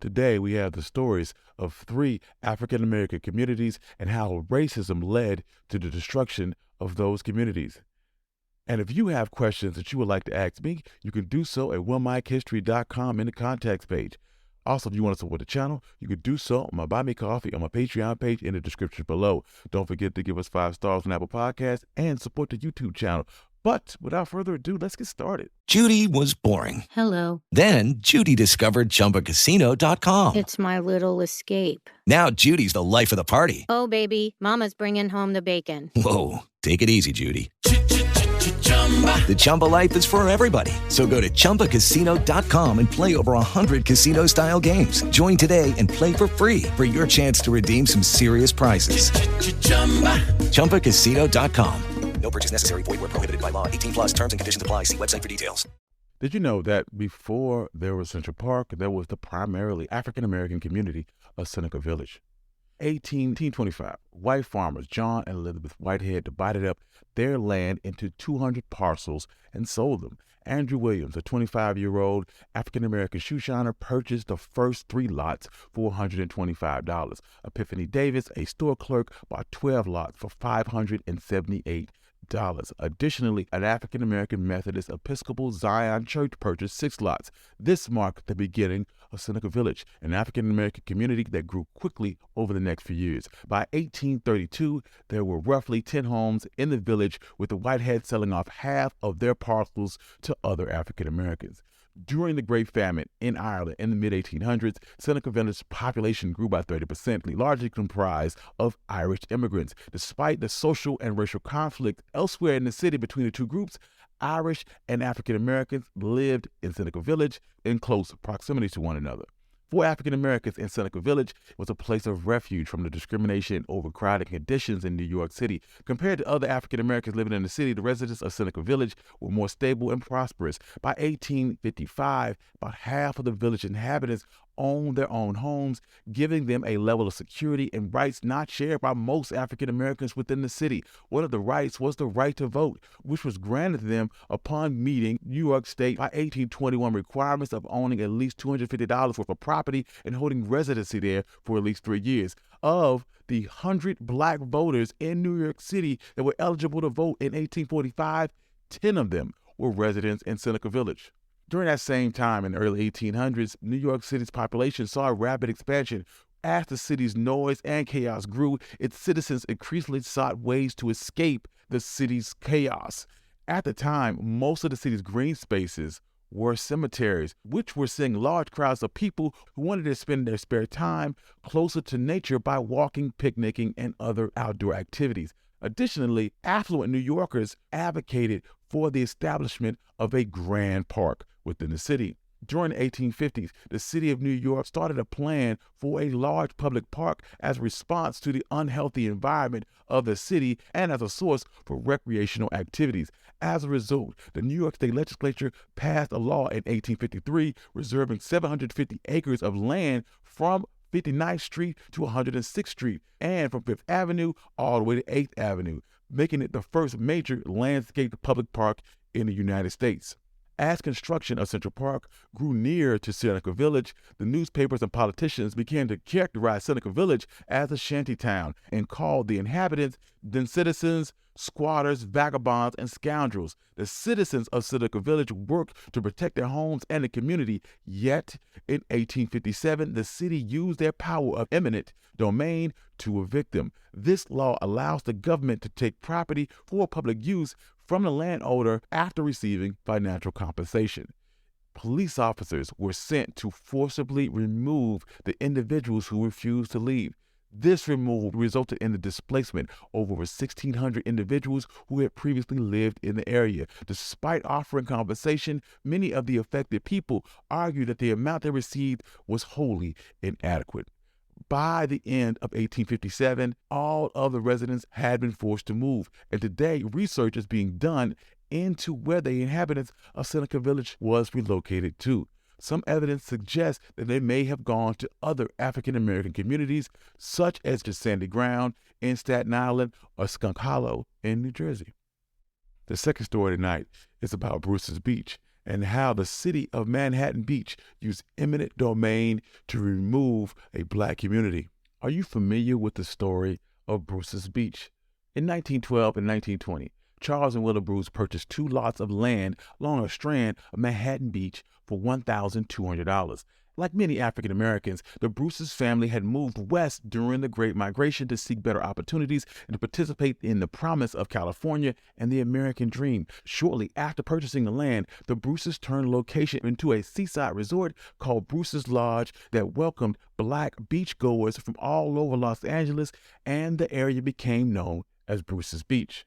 Today, we have the stories of three African American communities and how racism led to the destruction of those communities. And if you have questions that you would like to ask me, you can do so at onemichistory.com in the contacts page. Also, if you want to support the channel, you can do so on my Buy Me Coffee on my Patreon page in the description below. Don't forget to give us 5 stars on Apple Podcasts and support the YouTube channel. But without further ado, let's get started. Judy was boring. Hello. Then Judy discovered ChumbaCasino.com. It's my little escape. Now Judy's the life of the party. Oh, baby, mama's bringing home the bacon. Whoa, take it easy, Judy. The Chumba life is for everybody. So go to ChumbaCasino.com and play over 100 casino-style games. Join today and play for free for your chance to redeem some serious prizes. ChumbaCasino.com. No purchase necessary. Void where prohibited by law. 18 plus terms and conditions apply. See website for details. Did you know that before there was Central Park, there was the primarily African-American community of Seneca Village? 1825, white farmers John and Elizabeth Whitehead divided up their land into 200 parcels and sold them. Andrew Williams, a 25-year-old African-American shoe shiner, purchased the first 3 lots for $125. Epiphany Davis, a store clerk, bought 12 lots for $578. Additionally, an African-American Methodist Episcopal Zion Church purchased 6 lots. This marked the beginning of Seneca Village, an African-American community that grew quickly over the next few years. By 1832, there were roughly 10 homes in the village, with the Whiteheads selling off half of their parcels to other African-Americans. During the Great Famine in Ireland in the mid-1800s, Seneca Village's population grew by 30%, largely comprised of Irish immigrants. Despite the social and racial conflict elsewhere in the city between the two groups, Irish and African Americans lived in Seneca Village in close proximity to one another. For African Americans in Seneca Village, it was a place of refuge from the discrimination and overcrowded conditions in New York City. Compared to other African Americans living in the city, the residents of Seneca Village were more stable and prosperous. By 1855, about half of the village inhabitants owned their own homes, giving them a level of security and rights not shared by most African Americans within the city. One of the rights was the right to vote, which was granted them upon meeting New York State by 1821 requirements of owning at least $250 worth of property and holding residency there for at least 3 years. Of the 100 black voters in New York City that were eligible to vote in 1845, 10 of them were residents in Seneca Village. During that same time in the early 1800s, New York City's population saw a rapid expansion. As the city's noise and chaos grew, its citizens increasingly sought ways to escape the city's chaos. At the time, most of the city's green spaces were cemeteries, which were seeing large crowds of people who wanted to spend their spare time closer to nature by walking, picnicking, and other outdoor activities. Additionally, affluent New Yorkers advocated for the establishment of a grand park within the city. During the 1850s, the city of New York started a plan for a large public park as a response to the unhealthy environment of the city and as a source for recreational activities. As a result, the New York State Legislature passed a law in 1853 reserving 750 acres of land from 59th Street to 106th Street and from 5th Avenue all the way to 8th Avenue, making it the first major landscaped public park in the United States. As construction of Central Park grew near to Seneca Village, the newspapers and politicians began to characterize Seneca Village as a shanty town and called the inhabitants then citizens, squatters, vagabonds, and scoundrels. The citizens of Seneca Village worked to protect their homes and the community, yet in 1857, the city used their power of eminent domain to evict them. This law allows the government to take property for public use from the landowner after receiving financial compensation. Police officers were sent to forcibly remove the individuals who refused to leave. This removal resulted in the displacement of over 1,600 individuals who had previously lived in the area. Despite offering compensation, many of the affected people argued that the amount they received was wholly inadequate. By the end of 1857, all of the residents had been forced to move, and today research is being done into where the inhabitants of Seneca Village was relocated to. Some evidence suggests that they may have gone to other African-American communities, such as the Sandy Ground in Staten Island or Skunk Hollow in New Jersey. The second story tonight is about Brewster's Beach, and how the city of Manhattan Beach used eminent domain to remove a black community. Are you familiar with the story of Bruce's Beach? In 1912 and 1920, Charles and Willa Bruce purchased 2 lots of land along a strand of Manhattan Beach for $1,200. Like many African Americans, the Bruce's family had moved west during the Great Migration to seek better opportunities and to participate in the promise of California and the American dream. Shortly after purchasing the land, the Bruce's turned location into a seaside resort called Bruce's Lodge that welcomed black beachgoers from all over Los Angeles, and the area became known as Bruce's Beach.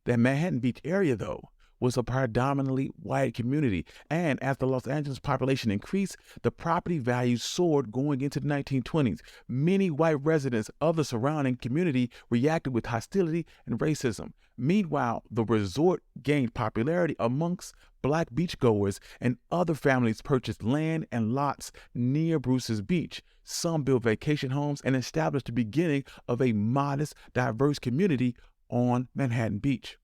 The Manhattan Beach area, though, was a predominantly white community, and as the Los Angeles population increased, the property values soared going into the 1920s. Many white residents of the surrounding community reacted with hostility and racism. Meanwhile, the resort gained popularity amongst black beachgoers, and other families purchased land and lots near Bruce's Beach. Some built vacation homes and established the beginning of a modest, diverse community on Manhattan Beach.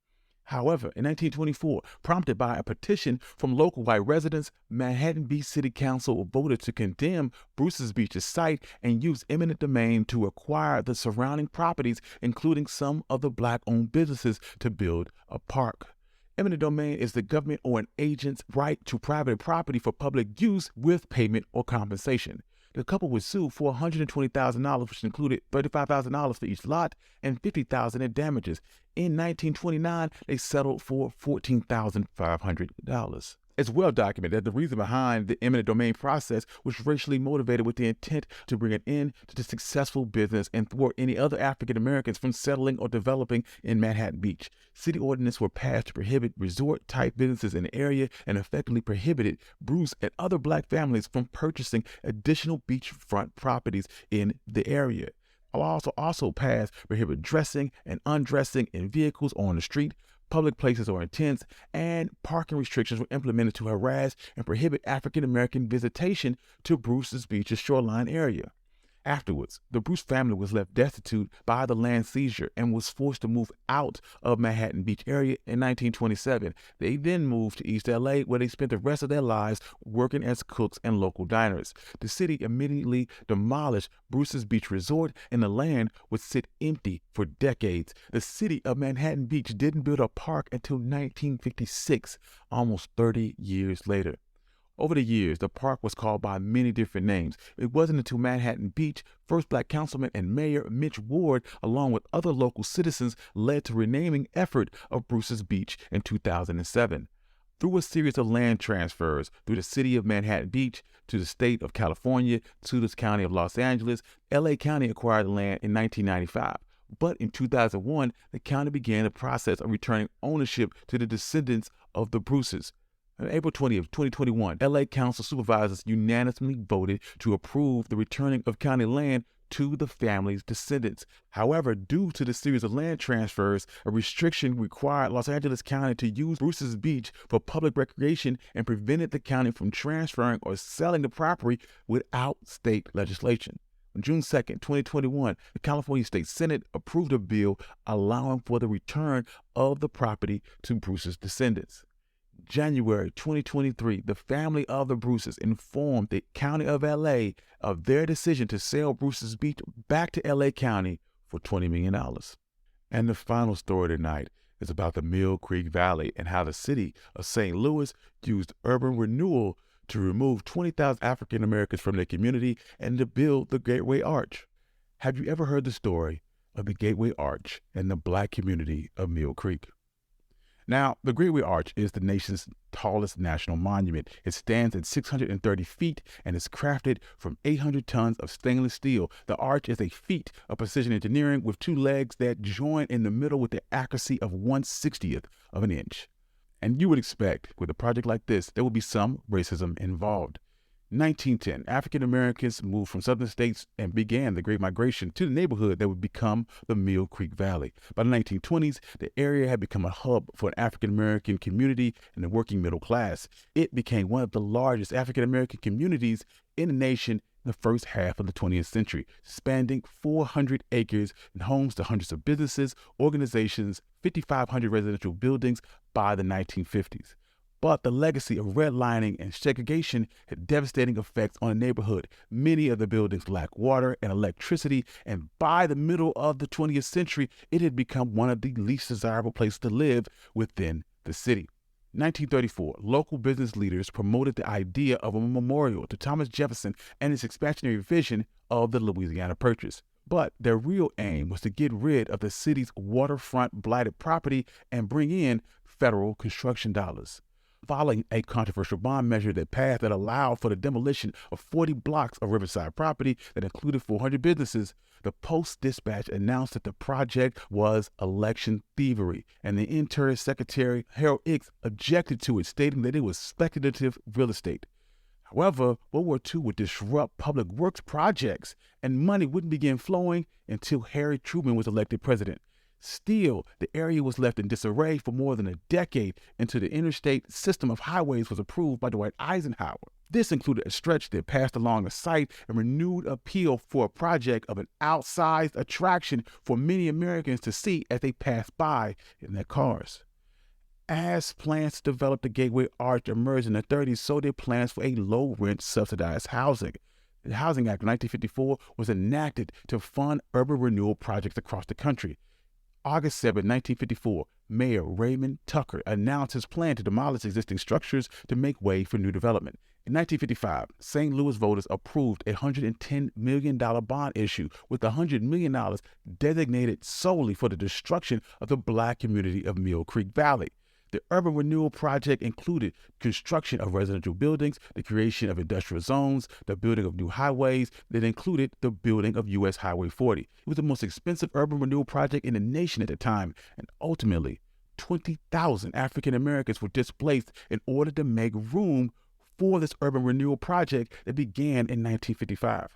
However, in 1924, prompted by a petition from local white residents, Manhattan Beach City Council voted to condemn Bruce's Beach's site and use eminent domain to acquire the surrounding properties, including some of the black-owned businesses, to build a park. Eminent domain is the government or an agent's right to private property for public use with payment or compensation. The couple was sued for $120,000, which included $35,000 for each lot and $50,000 in damages. In 1929, they settled for $14,500. It's well documented that the reason behind the eminent domain process was racially motivated, with the intent to bring an end to the successful business and thwart any other African Americans from settling or developing in Manhattan Beach. City ordinances were passed to prohibit resort-type businesses in the area and effectively prohibited Bruce and other black families from purchasing additional beachfront properties in the area. Also passed prohibit dressing and undressing in vehicles on the street, public places or in tents, and parking restrictions were implemented to harass and prohibit African American visitation to Bruce's Beach's shoreline area. Afterwards, the Bruce family was left destitute by the land seizure and was forced to move out of Manhattan Beach area in 1927. They then moved to East LA, where they spent the rest of their lives working as cooks and local diners. The city immediately demolished Bruce's Beach Resort, and the land would sit empty for decades. The city of Manhattan Beach didn't build a park until 1956, almost 30 years later. Over the years, the park was called by many different names. It wasn't until Manhattan Beach, first black councilman and mayor Mitch Ward, along with other local citizens, led to renaming effort of Bruce's Beach in 2007. Through a series of land transfers through the city of Manhattan Beach to the state of California to the county of Los Angeles, LA County acquired the land in 1995. But in 2001, the county began the process of returning ownership to the descendants of the Bruces. On April 20th, 2021, LA Council supervisors unanimously voted to approve the returning of county land to the family's descendants. However, due to the series of land transfers, a restriction required Los Angeles County to use Bruce's Beach for public recreation and prevented the county from transferring or selling the property without state legislation. On June 2nd, 2021, the California State Senate approved a bill allowing for the return of the property to Bruce's descendants. January 2023, the family of the Bruces informed the County of LA of their decision to sell Bruce's Beach back to LA County for $20 million. And the final story tonight is about the Mill Creek Valley and how the city of St. Louis used urban renewal to remove 20,000 African Americans from their community and to build the Gateway Arch. Have you ever heard the story of the Gateway Arch and the black community of Mill Creek? Now, the Gateway Arch is the nation's tallest national monument. It stands at 630 feet and is crafted from 800 tons of stainless steel. The arch is a feat of precision engineering with 2 legs that join in the middle with the accuracy of 1/60th of an inch. And you would expect, with a project like this, there would be some racism involved. 1910, African Americans moved from southern states and began the Great Migration to the neighborhood that would become the Mill Creek Valley. By the 1920s, the area had become a hub for an African American community and the working middle class. It became one of the largest African American communities in the nation in the first half of the 20th century, spanning 400 acres and homes to hundreds of businesses, organizations, 5,500 residential buildings by the 1950s. But the legacy of redlining and segregation had devastating effects on the neighborhood. Many of the buildings lacked water and electricity, and by the middle of the 20th century, it had become one of the least desirable places to live within the city. 1934, local business leaders promoted the idea of a memorial to Thomas Jefferson and his expansionary vision of the Louisiana Purchase. But their real aim was to get rid of the city's waterfront blighted property and bring in federal construction dollars. Following a controversial bond measure that passed that allowed for the demolition of 40 blocks of riverside property that included 400 businesses, the Post-Dispatch announced that the project was election thievery, and the Interior Secretary Harold Ickes objected to it, stating that it was speculative real estate. However, World War II would disrupt public works projects, and money wouldn't begin flowing until Harry Truman was elected president. Still, the area was left in disarray for more than a decade until the interstate system of highways was approved by Dwight Eisenhower. This included a stretch that passed along a site and renewed appeal for a project of an outsized attraction for many Americans to see as they passed by in their cars. As plans to develop the Gateway Arch emerged in the 30s, so did plans for a low-rent subsidized housing. The Housing Act of 1954 was enacted to fund urban renewal projects across the country. August 7, 1954, Mayor Raymond Tucker announced his plan to demolish existing structures to make way for new development. In 1955, St. Louis voters approved a $110 million bond issue, with $100 million designated solely for the destruction of the Black community of Mill Creek Valley. The urban renewal project included construction of residential buildings, the creation of industrial zones, the building of new highways that included the building of U.S. Highway 40. It was the most expensive urban renewal project in the nation at the time, and ultimately, 20,000 African Americans were displaced in order to make room for this urban renewal project that began in 1955.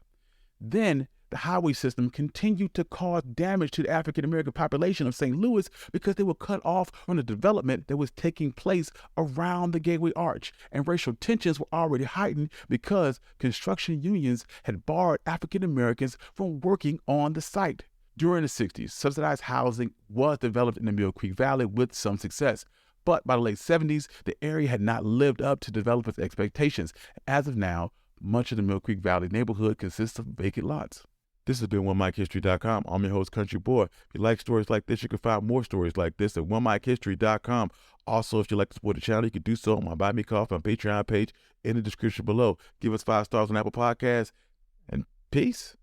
Then, the highway system continued to cause damage to the African American population of St. Louis because they were cut off from the development that was taking place around the Gateway Arch, and racial tensions were already heightened because construction unions had barred African Americans from working on the site. During the 60s, subsidized housing was developed in the Mill Creek Valley with some success. But by the late 70s, the area had not lived up to developers' expectations. As of now, much of the Mill Creek Valley neighborhood consists of vacant lots. This has been OneMicHistory.com. I'm your host, Country Boy. If you like stories like this, you can find more stories like this at OneMicHistory.com. Also, if you'd like to support the channel, you can do so on my Buy Me Coffee on Patreon page in the description below. Give us 5 stars on Apple Podcasts, and peace.